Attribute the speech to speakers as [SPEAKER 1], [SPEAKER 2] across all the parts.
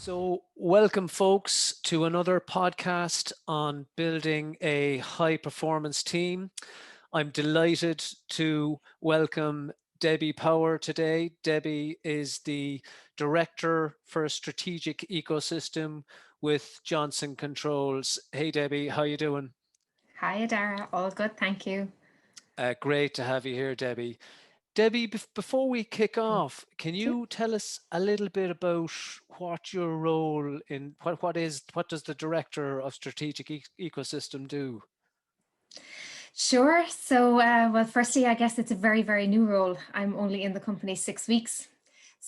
[SPEAKER 1] So, welcome, folks, to another podcast on building a high performance team. I'm delighted to welcome Debbie Power today. Debbie is the Director for Strategic Ecosystem with Johnson Controls. Hey, Debbie, how you doing?
[SPEAKER 2] Hi, Adara. All good, thank you.
[SPEAKER 1] Great to have you here, Debbie. Debbie, before we kick off, can
[SPEAKER 2] Thank you.
[SPEAKER 1] you tell us a little bit about what your role in what does the Director of Strategic Ecosystem do?
[SPEAKER 2] Sure. Well, firstly, I guess it's a very, very new role. I'm only in the company 6 weeks.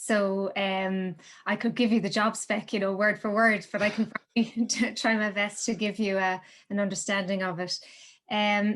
[SPEAKER 2] I could give you the job spec, word for word, but I can probably try my best to give you an understanding of it.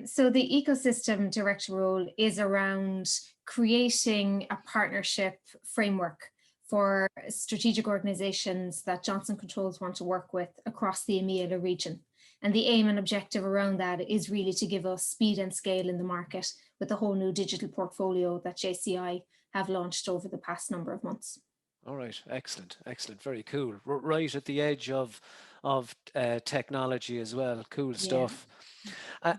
[SPEAKER 2] So the ecosystem director role is around creating a partnership framework for strategic organizations that Johnson Controls want to work with across the EMEA region. And the aim and objective around that is really to give us speed and scale in the market with the whole new digital portfolio that JCI have launched over the past number of months.
[SPEAKER 1] All right, excellent, excellent, very cool. Right at the edge of technology as well. Cool
[SPEAKER 2] Yeah.
[SPEAKER 1] stuff.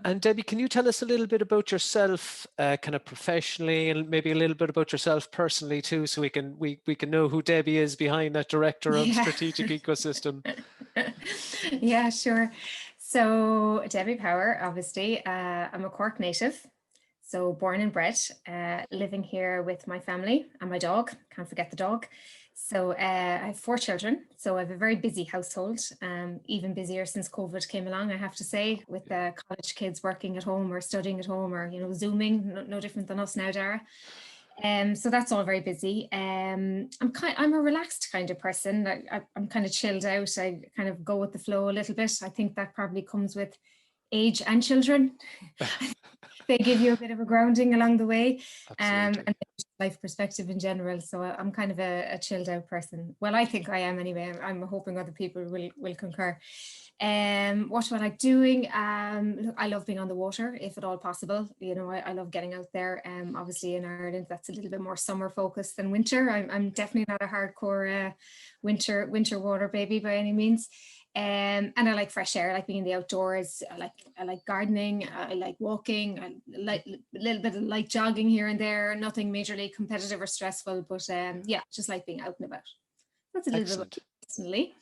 [SPEAKER 1] And Debbie, can you tell us a little bit about yourself, kind of professionally, and maybe a little bit about yourself personally too, so we can know who Debbie is behind that Director of
[SPEAKER 2] Yeah.
[SPEAKER 1] Strategic Ecosystem.
[SPEAKER 2] Yeah, sure. So Debbie Power, obviously, I'm a Cork native. So born and bred, living here with my family and my dog. Can't forget the dog. So I have 4 children. So I have a very busy household, even busier since COVID came along, I have to say, with the college kids working at home or studying at home or, Zooming, no different than us now, Dara. So that's all very busy. I'm a relaxed kind of person. I'm kind of chilled out. I kind of go with the flow a little bit. I think that probably comes with age and children. They give you a bit of a grounding along the way,
[SPEAKER 1] Absolutely.
[SPEAKER 2] and life perspective in general. So I'm kind of a chilled out person. Well, I think I am anyway. I'm hoping other people will concur. What do I like doing? Look, I love being on the water if at all possible. I love getting out there. Obviously in Ireland, that's a little bit more summer focused than winter. I'm definitely not a hardcore winter water baby by any means. And I like fresh air. I like being in the outdoors. I like gardening. I like walking. I like a little bit of light jogging here and there. Nothing majorly competitive or stressful, but yeah, just like being out and about. That's a little bit about
[SPEAKER 1] Excellent.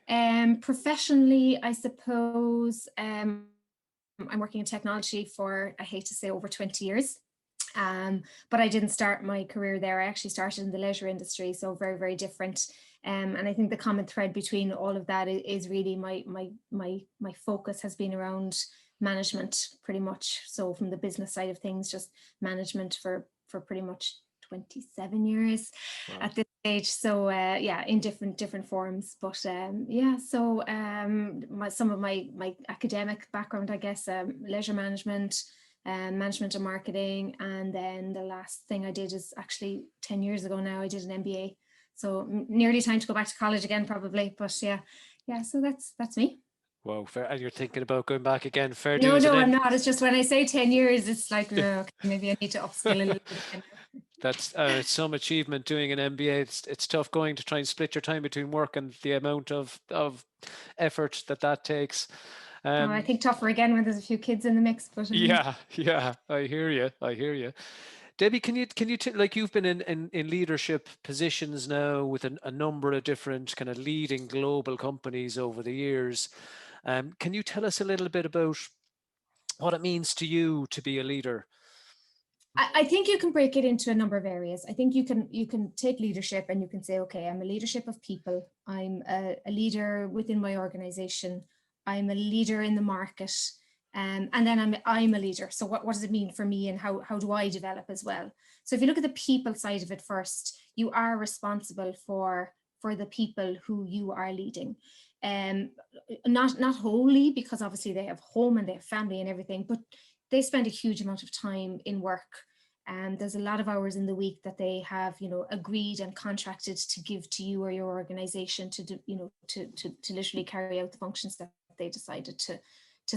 [SPEAKER 2] personally. Professionally, I suppose I'm working in technology for, I hate to say, over 20 years. But I didn't start my career there. I actually started in the leisure industry, so very, very different. And I think the common thread between all of that is really my focus has been around management, pretty much. So from the business side of things, just management for pretty much 27 years
[SPEAKER 1] Wow.
[SPEAKER 2] at this stage. So yeah, in different forms. But yeah, so some of my academic background, I guess, leisure management, management and marketing. And then the last thing I did is actually 10 years ago now, I did an MBA. So nearly time to go back to college again, probably. But yeah, so that's me.
[SPEAKER 1] Wow, fair. And you're thinking about going back again. Fair
[SPEAKER 2] No,
[SPEAKER 1] dues. And
[SPEAKER 2] no, I'm
[SPEAKER 1] then
[SPEAKER 2] not. It's just when I say 10 years, it's like, okay, maybe I need to upskill a little bit again.
[SPEAKER 1] that's it's some achievement doing an MBA. It's tough going to try and split your time between work and the amount of effort that takes.
[SPEAKER 2] Oh, I
[SPEAKER 1] Um,
[SPEAKER 2] think tougher again when there's a few kids in the mix, but
[SPEAKER 1] yeah, yeah, I hear you. I hear you. Debbie, like you've been in leadership positions now with a number of different kind of leading global companies over the years. Can you tell us a little bit about what it means to you to be a leader?
[SPEAKER 2] I think you can break it into a number of areas. I think you can take leadership and you can say, okay, I'm a leadership of people. I'm a leader within my organization. I'm a leader in the market. And then I'm a leader. So what does it mean for me and how do I develop as well? So if you look at the people side of it first, you are responsible for the people who you are leading. Not wholly, because obviously they have home and they have family and everything, but they spend a huge amount of time in work. And there's a lot of hours in the week that they have, agreed and contracted to give to you or your organization to do, to literally carry out the functions that they decided to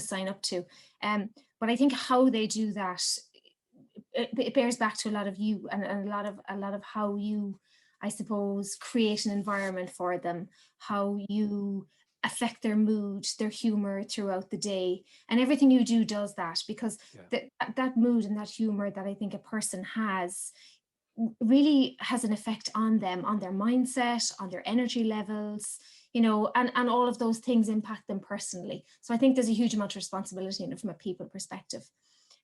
[SPEAKER 2] sign up to. But I think how they do that, it bears back to a lot of you and a lot of how you I suppose, create an environment for them, how you affect their mood, their humor throughout the day. And everything you do does that, because that mood and that humor that I think a person has really has an effect on them, on their mindset, on their energy levels, and all of those things impact them personally. So I think there's a huge amount of responsibility in it from a people perspective.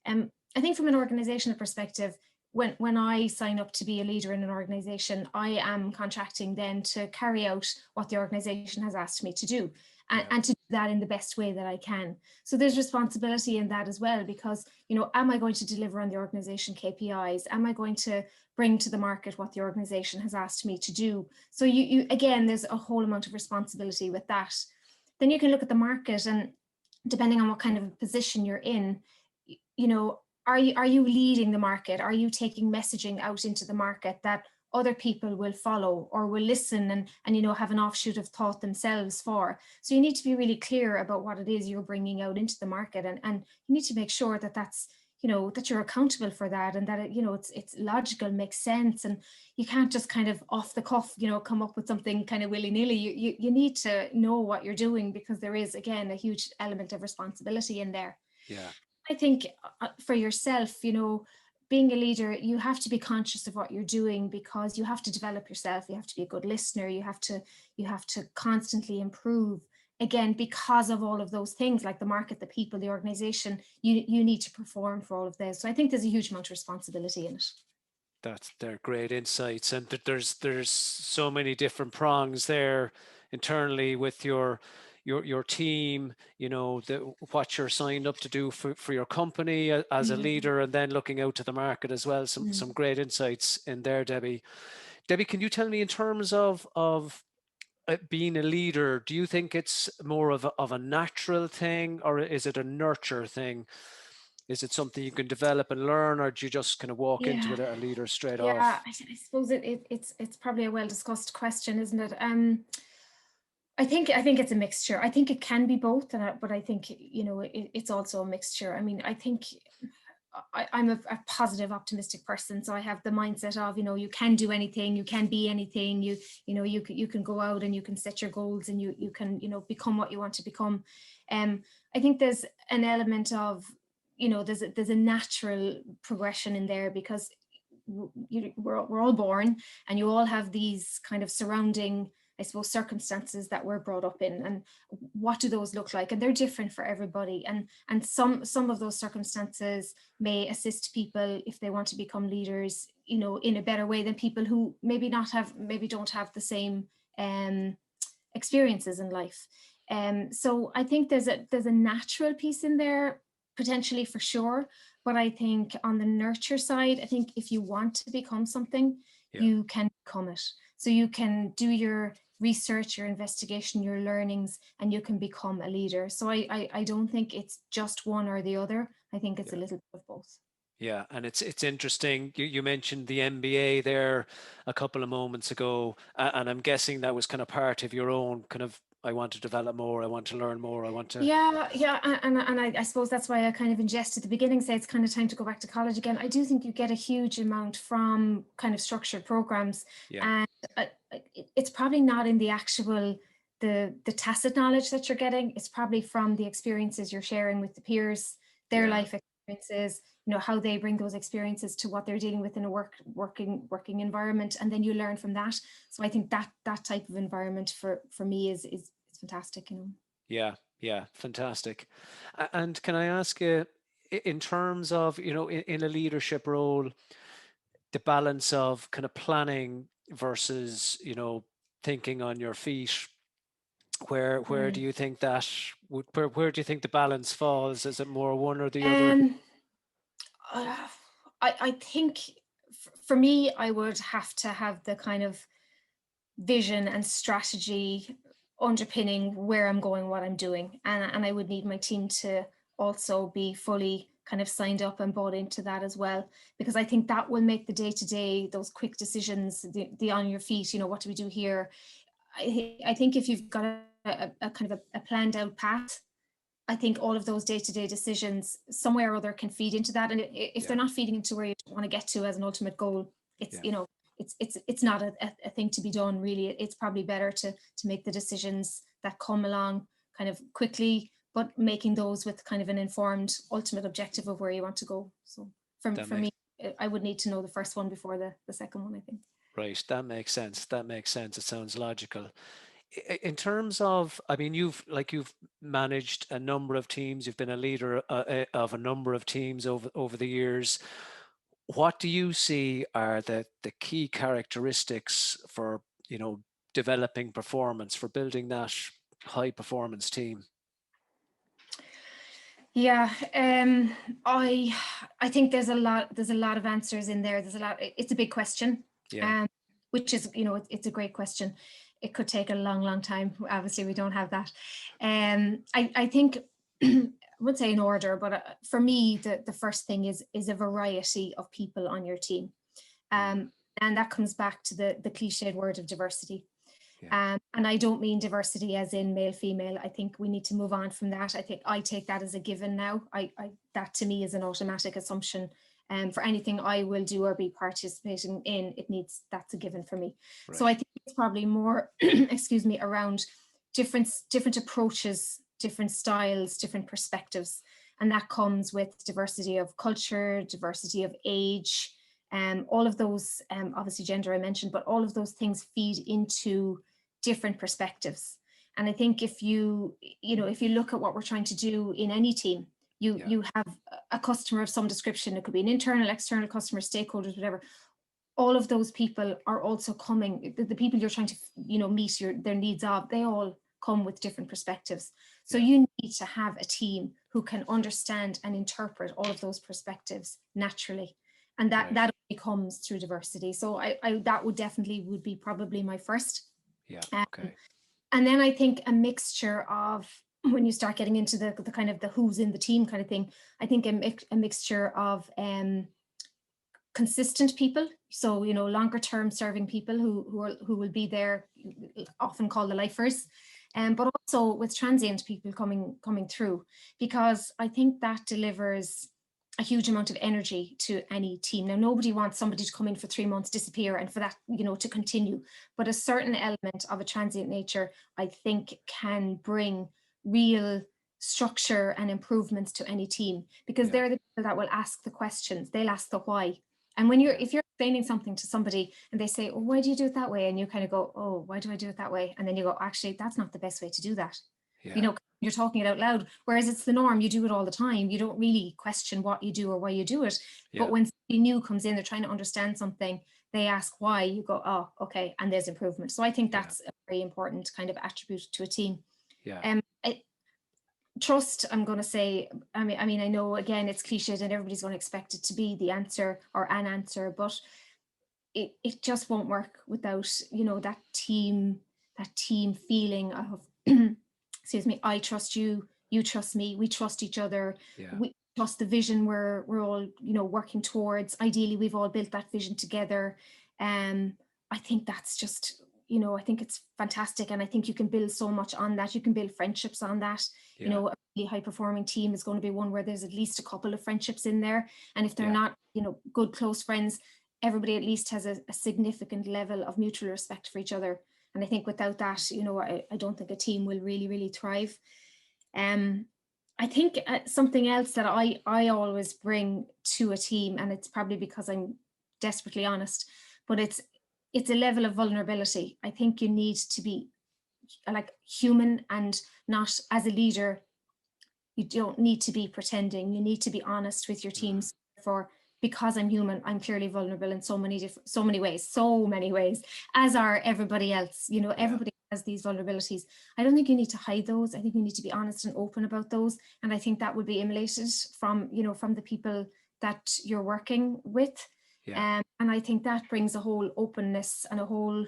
[SPEAKER 2] I think from an organizational perspective, when I sign up to be a leader in an organization, I am contracting then to carry out what the organization has asked me to do, and to do that in the best way that I can. So there's responsibility in that as well, because, am I going to deliver on the organization KPIs? Am I going to bring to the market what the organization has asked me to do? So you again, there's a whole amount of responsibility with that. Then you can look at the market, and depending on what kind of a position you're in, are you leading the market? Are you taking messaging out into the market that other people will follow or will listen and have an offshoot of thought themselves for? So you need to be really clear about what it is you're bringing out into the market, and you need to make sure that that's, that you're accountable for that, and that it's logical, makes sense, and you can't just kind of off the cuff, come up with something kind of willy-nilly. You need to know what you're doing, because there is, again, a huge element of responsibility in there.
[SPEAKER 1] Yeah.
[SPEAKER 2] I think for yourself, being a leader, you have to be conscious of what you're doing, because you have to develop yourself. You have to be a good listener. You have to constantly improve, again, because of all of those things, like the market, the people, the organization. You need to perform for all of this. So I think there's a huge amount of responsibility in it.
[SPEAKER 1] They're great insights, and there's so many different prongs there internally with your team, what you're signed up to do for your company as a leader, and then looking out to the market as well. Some great insights in there, Debbie. Debbie, can you tell me, in terms of being a leader, do you think it's more of a natural thing, or is it a nurture thing? Is it something you can develop and learn, or do you just kind of walk into it a leader straight off?
[SPEAKER 2] I suppose it's probably a well-discussed question, isn't it? I think it's a mixture. I think it can be both, but I think it's also a mixture. I mean, I think I'm a positive, optimistic person, so I have the mindset of you can do anything, you can be anything. You can go out and you can set your goals, and you can become what you want to become. I think there's an element of there's a natural progression in there, because we're all born, and you all have these kind of surrounding, I suppose, circumstances that we're brought up in, and what do those look like? And they're different for everybody. And some of those circumstances may assist people, if they want to become leaders, in a better way than people who maybe don't have the same experiences in life. So I think there's a natural piece in there, potentially, for sure. But I think on the nurture side, I think if you want to become something, you can become it. So you can do your research, your investigation, your learnings, and you can become a leader. So I don't think it's just one or the other. I think it's a little bit of both.
[SPEAKER 1] Yeah, and it's interesting. You mentioned the MBA there a couple of moments ago, and I'm guessing that was kind of part of your own kind of, I want to develop more, I want to learn more, I want to.
[SPEAKER 2] And I suppose that's why I kind of ingested at the beginning, say it's kind of time to go back to college again. I do think you get a huge amount from kind of structured programs, and it's probably not in the actual the tacit knowledge that you're getting. It's probably from the experiences you're sharing with the peers, their life experiences, how they bring those experiences to what they're dealing with in a working environment, and then you learn from that. So I think that type of environment for me is fantastic.
[SPEAKER 1] Yeah, fantastic. And can I ask you, in terms of, in a leadership role, the balance of kind of planning versus, thinking on your feet, where do you think that where do you think the balance falls? Is it more one or the other?
[SPEAKER 2] I think for me, I would have to have the kind of vision and strategy underpinning where I'm going, what I'm doing, and I would need my team to also be fully kind of signed up and bought into that as well, because I think that will make the day-to-day, those quick decisions, the on your feet, what do we do here? I think if you've got a kind of a planned out path, I think all of those day-to-day decisions somewhere or other can feed into that. And if they're not feeding into where you want to get to as an ultimate goal, it's, it's not a thing to be done really. It's probably better to make the decisions that come along kind of quickly, but making those with kind of an informed ultimate objective of where you want to go. So for me, I would need to know the first one before the second one, I think.
[SPEAKER 1] Right, that makes sense. That makes sense. It sounds logical. In terms of, I mean, you've managed a number of teams. You've been a leader of a number of teams over the years. What do you see are the key characteristics for, developing performance, for building that high performance team?
[SPEAKER 2] Yeah, I think there's a lot of answers in there. It's a big question.
[SPEAKER 1] Yeah.
[SPEAKER 2] Which is, it's a great question. It could take a long time. Obviously we don't have that. I think I would say in order, but for me, the first thing is a variety of people on your team. And that comes back to the cliched word of diversity. Yeah. And I don't mean diversity as in male, female. I think we need to move on from that. I take that as a given now. That to me is an automatic assumption. For anything I will do or be participating in, that's a given for me. Right. So I think it's probably more, excuse me, around different approaches, different styles, different perspectives. And that comes with diversity of culture, diversity of age, all of those, obviously gender I mentioned, but all of those things feed into different perspectives. And I think if you look at what we're trying to do in any team, you have a customer of some description. It could be an internal, external customer, stakeholders, whatever. All of those people are also coming, the people you're trying to, meet their needs of, they all come with different perspectives. So you need to have a team who can understand and interpret all of those perspectives naturally. And that only comes through diversity. So I that would be probably my first.
[SPEAKER 1] Yeah. Okay.
[SPEAKER 2] And then I think a mixture of, when you start getting into the kind of the who's in the team kind of thing, I think a mixture of consistent people. So, longer term serving people who will be there, often called the lifers. But also with transient people coming through, because I think that delivers a huge amount of energy to any team. Now, nobody wants somebody to come in for 3 months, disappear, and for that, to continue. But a certain element of a transient nature, I think, can bring real structure and improvements to any team, because they're the people that will ask the questions. They'll ask the why. And if you're explaining something to somebody and they say, oh, why do you do it that way? And you kind of go, oh, why do I do it that way? And then you go, actually, that's not the best way to do that. Yeah. You're talking it out loud, whereas it's the norm. You do it all the time. You don't really question what you do or why you do it. Yeah. But when somebody new comes in, they're trying to understand something, they ask why, you go, oh, okay, and there's improvement. So I think that's a very important kind of attribute to a team.
[SPEAKER 1] Yeah.
[SPEAKER 2] Trust, I'm going to say, I mean, I know, again, it's cliched and everybody's going to expect it to be the answer or an answer, but it just won't work without, that team feeling of, excuse me, I trust you, you trust me, we trust each other, we trust the vision we're all, working towards. Ideally, we've all built that vision together. I think that's just, I think it's fantastic. And I think you can build so much on that. You can build friendships on that. A really high performing team is going to be one where there's at least a couple of friendships in there. And if they're not, good, close friends, everybody at least has a significant level of mutual respect for each other. And I think without that, I don't think a team will really, really thrive. I think something else that I always bring to a team, and it's probably because I'm desperately honest, but it's a level of vulnerability. I think you need to be like human, and not, as a leader, you don't need to be pretending. You need to be honest with your teams. Because I'm human, I'm clearly vulnerable in so many ways, as are everybody else. Everybody has these vulnerabilities. I don't think you need to hide those. I think you need to be honest and open about those. And I think that would be emulated from the people that you're working with. And I think that brings a whole openness and a whole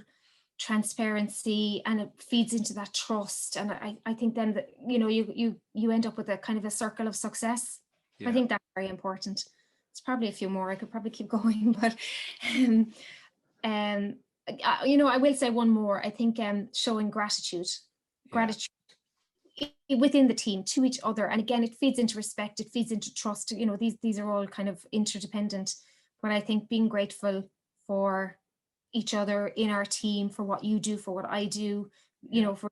[SPEAKER 2] transparency, and it feeds into that trust. And I think then that, you end up with a kind of a circle of success. I think that's very important. It's probably a few more. I could probably keep going, but I will say one more. I think showing gratitude within the team to each other, and again, it feeds into respect. It feeds into trust. These are all kind of interdependent. But I think being grateful for each other in our team, for what you do, for what I do, you know, for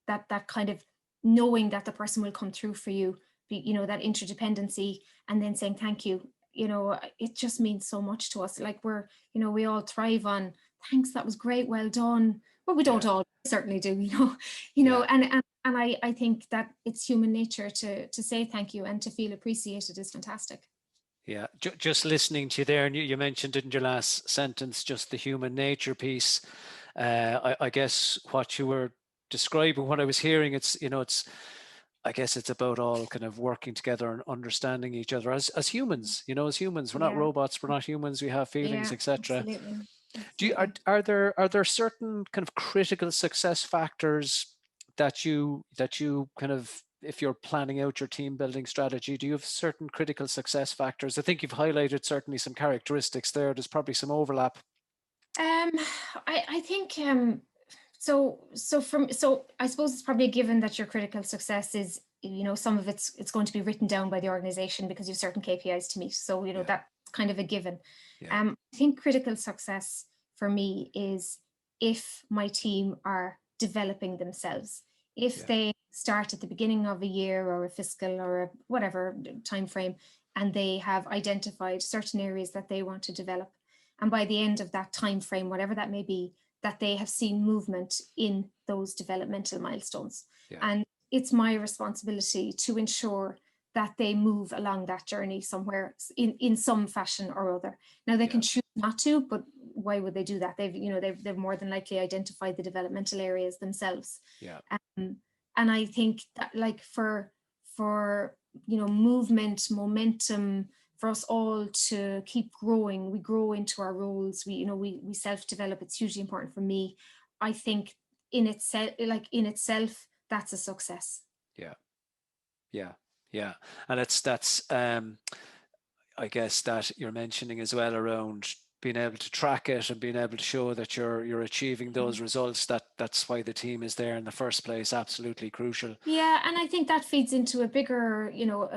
[SPEAKER 2] that kind of knowing that the person will come through for you, you know, that interdependency, and then saying thank you. You know, it just means so much to us. Like we're, you know, we all thrive on thanks, that was great, well done. Well, we don't all, certainly do, you know, and I think that it's human nature to say thank you and to feel appreciated is fantastic.
[SPEAKER 1] Yeah, just listening to you there, and you mentioned in your last sentence just the human nature piece. I guess what you were describing, what I was hearing, it's, you know, I guess it's about all kind of working together and understanding each other as humans. You know, as humans, we're not robots, we're not humans. We have feelings, etc.
[SPEAKER 2] Absolutely.
[SPEAKER 1] Do you, are there certain kind of critical success factors that you kind of, if you're planning out your team building strategy, do you have certain critical success factors? I think you've highlighted certainly some characteristics there. There's probably some overlap.
[SPEAKER 2] I think so I suppose it's probably a given that your critical success is, you know, some of it's going to be written down by the organization because you have certain KPIs to meet. So, you know, that's kind of a given. I think critical success for me is if my team are developing themselves. If they start at the beginning of a year or a fiscal or a whatever time frame, and they have identified certain areas that they want to develop, and by the end of that time frame, whatever that may be, that they have seen movement in those developmental milestones. And it's my responsibility to ensure that they move along that journey somewhere in some fashion or other. Now they can choose not to, but why would they do that? They've more than likely identified the developmental areas themselves. And I think that, like, for you know, movement, momentum, for us all to keep growing, we grow into our roles, we self-develop. It's hugely important for me. I think in itself, that's a success.
[SPEAKER 1] And that's I guess that you're mentioning as well around being able to track it and being able to show that you're achieving those results. That's why the team is there in the first place. Absolutely crucial.
[SPEAKER 2] Yeah, and I think that feeds into a bigger, you know,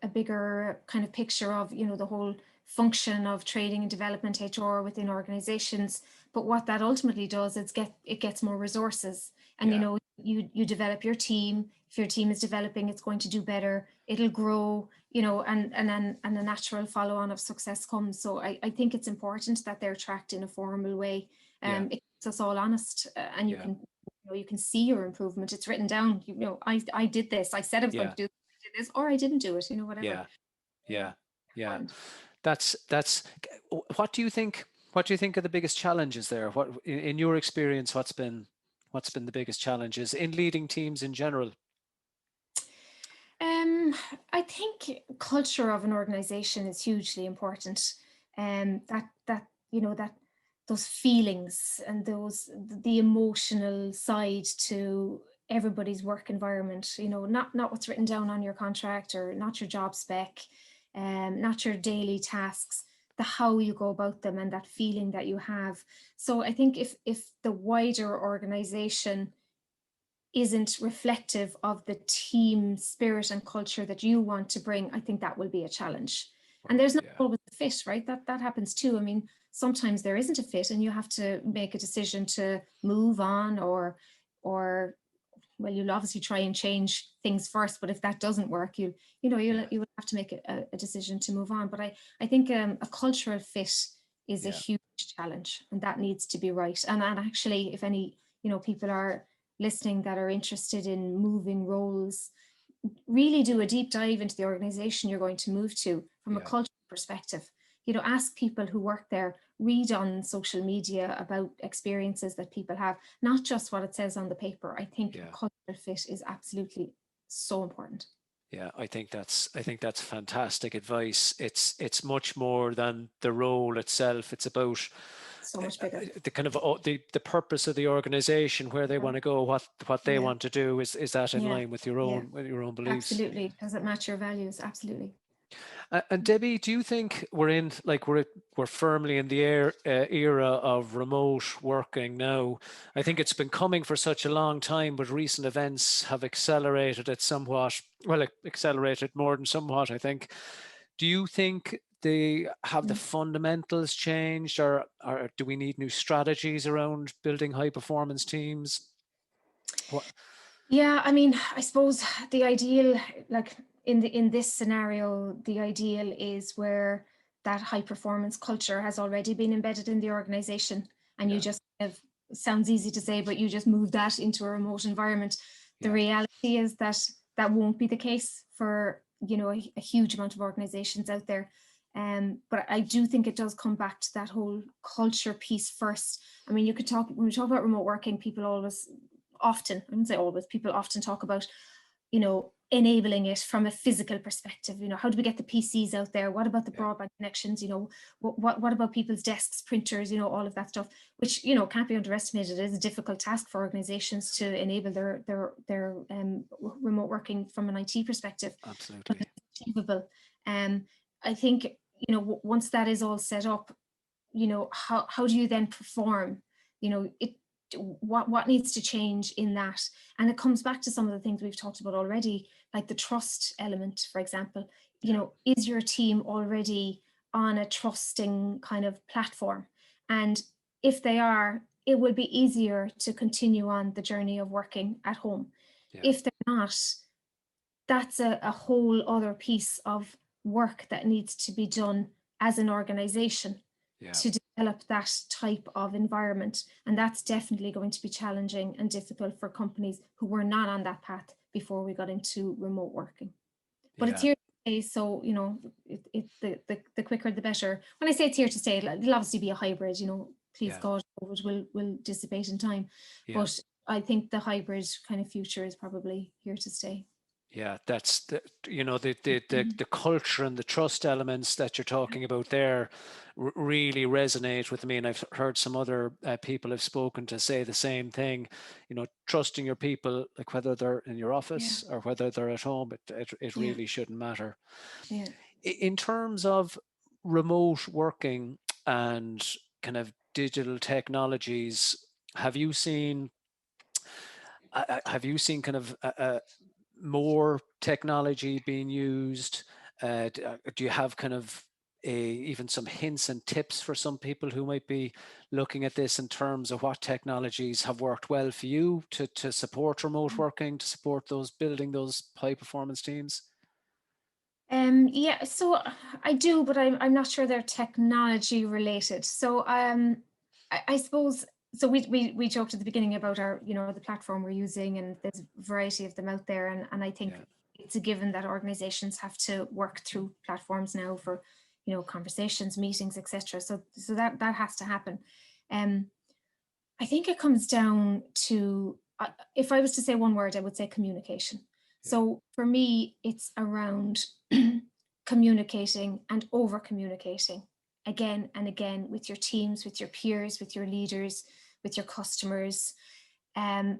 [SPEAKER 2] a bigger kind of picture of, you know, the whole function of training and development, HR, within organizations. But what that ultimately does is it gets more resources, and you know, you develop your team. If your team is developing, it's going to do better. It'll grow, you know, and then a natural follow on of success comes. So I think it's important that they're tracked in a formal way. It keeps us all honest, and you can see your improvement. It's written down. You know, I did this. I said I was going to do this, or I didn't do it. You know, whatever.
[SPEAKER 1] Yeah. That's. What do you think? What do you think are the biggest challenges there? What, in your experience, what's been the biggest challenges in leading teams in general?
[SPEAKER 2] I think culture of an organization is hugely important. That you know, that those feelings and the emotional side to everybody's work environment. You know, not what's written down on your contract, or not your job spec, not your daily tasks. The how you go about them and that feeling that you have. So I think if the wider organization isn't reflective of the team spirit and culture that you want to bring, I think that will be a challenge. And there's not always a fit, right? That happens too. I mean, sometimes there isn't a fit and you have to make a decision to move on, or well, you'll obviously try and change things first, but if that doesn't work, you will have to make a decision to move on. But I think a cultural fit is a huge challenge, and that needs to be right. And actually, if any, you know, people are listening that are interested in moving roles, really do a deep dive into the organization you're going to move to from a cultural perspective. You know, ask people who work there, read on social media about experiences that people have, not just what it says on the paper. I think cultural fit is absolutely so important.
[SPEAKER 1] Yeah, I think that's fantastic advice. It's much more than the role itself. It's about
[SPEAKER 2] so much bigger.
[SPEAKER 1] The kind of the purpose of the organization, where they want to go, what they want to do. Is that in line with your own beliefs?
[SPEAKER 2] Absolutely. Does it match your values? Absolutely.
[SPEAKER 1] And Debbie, do you think we're firmly in the era of remote working now? I think it's been coming for such a long time, but recent events have accelerated it somewhat. Well, accelerated more than somewhat, I think. Do you think have the fundamentals changed, or do we need new strategies around building high performance teams? What?
[SPEAKER 2] Yeah, I mean, I suppose the ideal, like in this scenario, the ideal is where that high performance culture has already been embedded in the organization, and you just have, sounds easy to say, but you just move that into a remote environment. The reality is that that won't be the case for, you know, a huge amount of organizations out there. But I do think it does come back to that whole culture piece first. I mean, you could talk, when we talk about remote working, people often, I wouldn't say always, people often talk about, you know, enabling it from a physical perspective. You know, how do we get the PCs out there? What about the broadband connections? You know, what about people's desks, printers, you know, all of that stuff, which, you know, can't be underestimated. It is a difficult task for organizations to enable their remote working from an IT perspective.
[SPEAKER 1] Absolutely.
[SPEAKER 2] But it's achievable. I think, you know, once that is all set up, you know, how do you then perform? You know, what needs to change in that? And it comes back to some of the things we've talked about already, like the trust element, for example. You know, is your team already on a trusting kind of platform? And if they are, it will be easier to continue on the journey of working at home. If they're not, that's a whole other piece of work that needs to be done as an organization to develop that type of environment. And that's definitely going to be challenging and difficult for companies who were not on that path before we got into remote working. But it's here to stay, so, you know, the quicker the better. When I say it's here to stay, it'll obviously be a hybrid, you know, please God, COVID will dissipate in time. But I think the hybrid kind of future is probably here to stay.
[SPEAKER 1] Yeah, that's the, you know, the culture and the trust elements that you're talking about there really resonate with me. And I've heard some other people I've spoken to say the same thing. You know, trusting your people, like whether they're in your office or whether they're at home, it really shouldn't matter.
[SPEAKER 2] Yeah.
[SPEAKER 1] In terms of remote working and kind of digital technologies, have you seen kind of more technology being used? Do you have kind of even some hints and tips for some people who might be looking at this in terms of what technologies have worked well for you to support remote working, to support those building those high performance teams?
[SPEAKER 2] Yeah, so I do, but I'm not sure they're technology related. So I suppose, so we joked at the beginning about our, you know, the platform we're using, and there's a variety of them out there, and I think it's a given that organizations have to work through platforms now for, you know, conversations, meetings, etc. So that has to happen. I think it comes down to, if I was to say one word, I would say communication. So for me, it's around communicating and over communicating again and again with your teams, with your peers, with your leaders, with your customers. I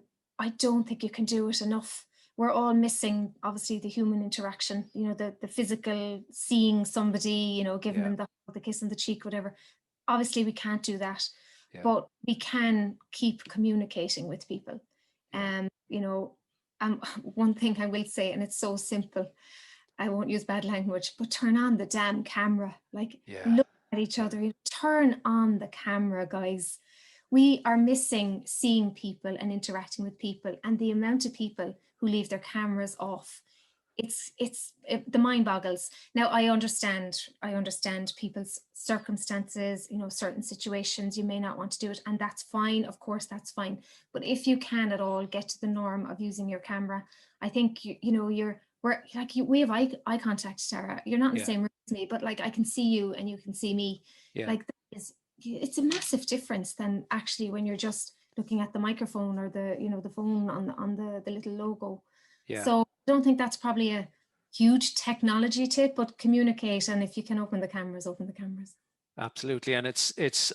[SPEAKER 2] don't think you can do it enough. We're all missing, obviously, the human interaction, you know, the physical, seeing somebody, you know, giving them the kiss on the cheek, whatever. Obviously, we can't do that, but we can keep communicating with people. You know, one thing I will say, and it's so simple, I won't use bad language, but turn on the damn camera. Like, look at each other. Turn on the camera, guys. We are missing seeing people and interacting with people, and the amount of people who leave their cameras off, the mind boggles. Now, I understand people's circumstances, you know, certain situations, you may not want to do it, and that's fine. Of course, that's fine. But if you can at all get to the norm of using your camera, I think, you know, we have eye contact, Sarah. You're not in the same room as me, but like, I can see you and you can see me. Like, it's a massive difference than actually when you're just looking at the microphone or the, you know, the phone on the little logo. So I don't think that's probably a huge technology tip, but communicate. And if you can open the cameras, open the cameras.
[SPEAKER 1] Absolutely. And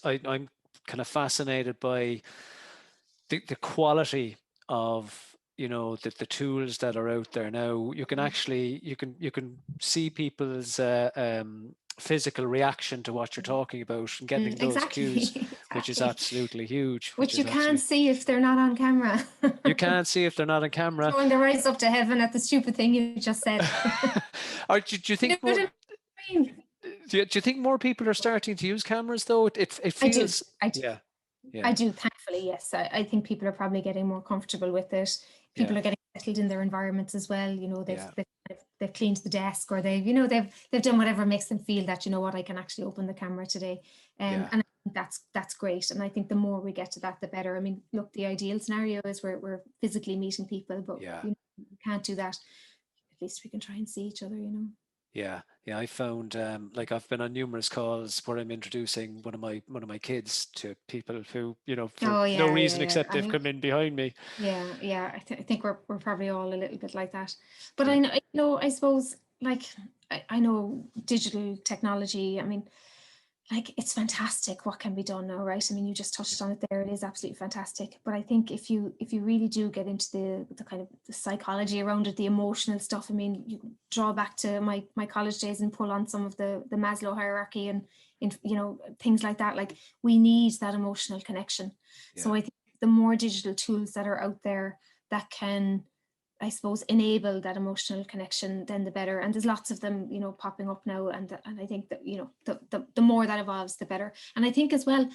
[SPEAKER 1] I'm kind of fascinated by the quality of, you know, the tools that are out there now. You can actually, you can see people's physical reaction to what you're talking about and getting those cues, which is absolutely huge.
[SPEAKER 2] Which you can't see if they're not on camera.
[SPEAKER 1] You can't see if they're not on camera.
[SPEAKER 2] Throwing their eyes up to heaven at the stupid thing you just said.
[SPEAKER 1] Or do you think?
[SPEAKER 2] You know what I mean?
[SPEAKER 1] Do you think more people are starting to use cameras though? It
[SPEAKER 2] I do.
[SPEAKER 1] feels,
[SPEAKER 2] I do.
[SPEAKER 1] yeah,
[SPEAKER 2] I
[SPEAKER 1] yeah,
[SPEAKER 2] do, thankfully, yes. I think people are probably getting more comfortable with it. People
[SPEAKER 1] yeah,
[SPEAKER 2] are getting settled in their environments as well. You know,
[SPEAKER 1] yeah,
[SPEAKER 2] they've cleaned the desk, or they've done whatever makes them feel that, you know what, I can actually open the camera today.
[SPEAKER 1] yeah,
[SPEAKER 2] And I think that's great. And I think the more we get to that, the better. I mean, look, the ideal scenario is we're physically meeting people, but
[SPEAKER 1] yeah.
[SPEAKER 2] you know, we can't do that. At least we can try and see each other, you know.
[SPEAKER 1] Yeah, yeah. I found like I've been on numerous calls where I'm introducing one of my kids to people who, for
[SPEAKER 2] Oh
[SPEAKER 1] no
[SPEAKER 2] yeah, yeah,
[SPEAKER 1] reason
[SPEAKER 2] yeah.
[SPEAKER 1] except they've come in behind me.
[SPEAKER 2] Yeah. I think we're probably all a little bit like that. But
[SPEAKER 1] Yeah,
[SPEAKER 2] I know, I suppose, like, I know digital technology. I mean, like, it's fantastic what can be done now, right? I mean, you just
[SPEAKER 1] yeah,
[SPEAKER 2] touched on it there. It is absolutely fantastic. But I think if you really do get into the kind of the psychology around it, the emotional stuff. I mean, you draw back to my college days and pull on some of the Maslow hierarchy and in, you know, things like that. Like, we need that emotional connection. So
[SPEAKER 1] yeah,
[SPEAKER 2] I think the more digital tools that are out there that can, I suppose, enable that emotional connection, then the better. And there's lots of them, you know, popping up now. And I think that, you know, the more that evolves, the better. And I think as well,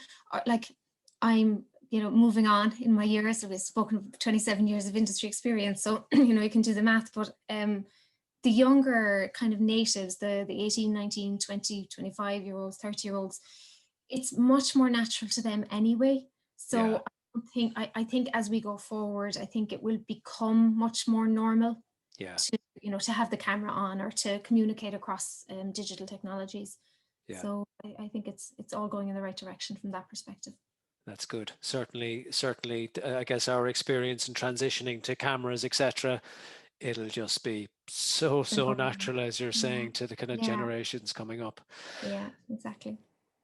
[SPEAKER 2] like, I'm, you know, moving on in my years. We've spoken of 27 years of industry experience. So, you know, you can do the math, but the younger kind of natives, the 18, 19, 20, 25 year olds, 30 year olds, it's much more natural to them anyway.
[SPEAKER 1] yeah,
[SPEAKER 2] So I think as we go forward, I think it will become much more normal
[SPEAKER 1] yeah,
[SPEAKER 2] to, you know, to have the camera on or to communicate across digital technologies.
[SPEAKER 1] yeah.
[SPEAKER 2] So I think it's all going in the right direction from that perspective.
[SPEAKER 1] That's good. Certainly, certainly. I guess our experience in transitioning to cameras, etc., it'll just be
[SPEAKER 2] The
[SPEAKER 1] so
[SPEAKER 2] norm.
[SPEAKER 1] natural, as you're
[SPEAKER 2] Yeah,
[SPEAKER 1] saying, to the kind of
[SPEAKER 2] yeah,
[SPEAKER 1] generations coming up.
[SPEAKER 2] yeah, exactly.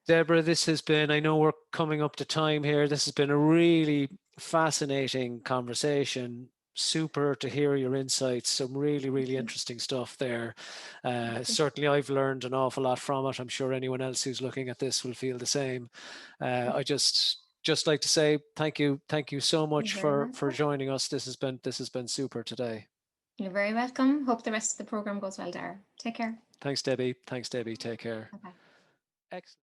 [SPEAKER 1] Deborah, this has been, I know we're coming up to time here. This has been a really fascinating conversation. Super to hear your insights. Some really,
[SPEAKER 2] Thank
[SPEAKER 1] really
[SPEAKER 2] you.
[SPEAKER 1] interesting stuff there.
[SPEAKER 2] Thank you.
[SPEAKER 1] Certainly, I've learned an awful lot from it. I'm sure anyone else who's looking at this will feel the same. I just like to say thank you so
[SPEAKER 2] You're
[SPEAKER 1] much
[SPEAKER 2] very
[SPEAKER 1] for
[SPEAKER 2] welcome.
[SPEAKER 1] joining us. This has been super today.
[SPEAKER 2] You're very welcome. Hope the rest of the program goes well, Dara. Take care.
[SPEAKER 1] Thanks, Debbie. Thanks, Debbie. Take care.
[SPEAKER 2] Bye bye.
[SPEAKER 1] Excellent.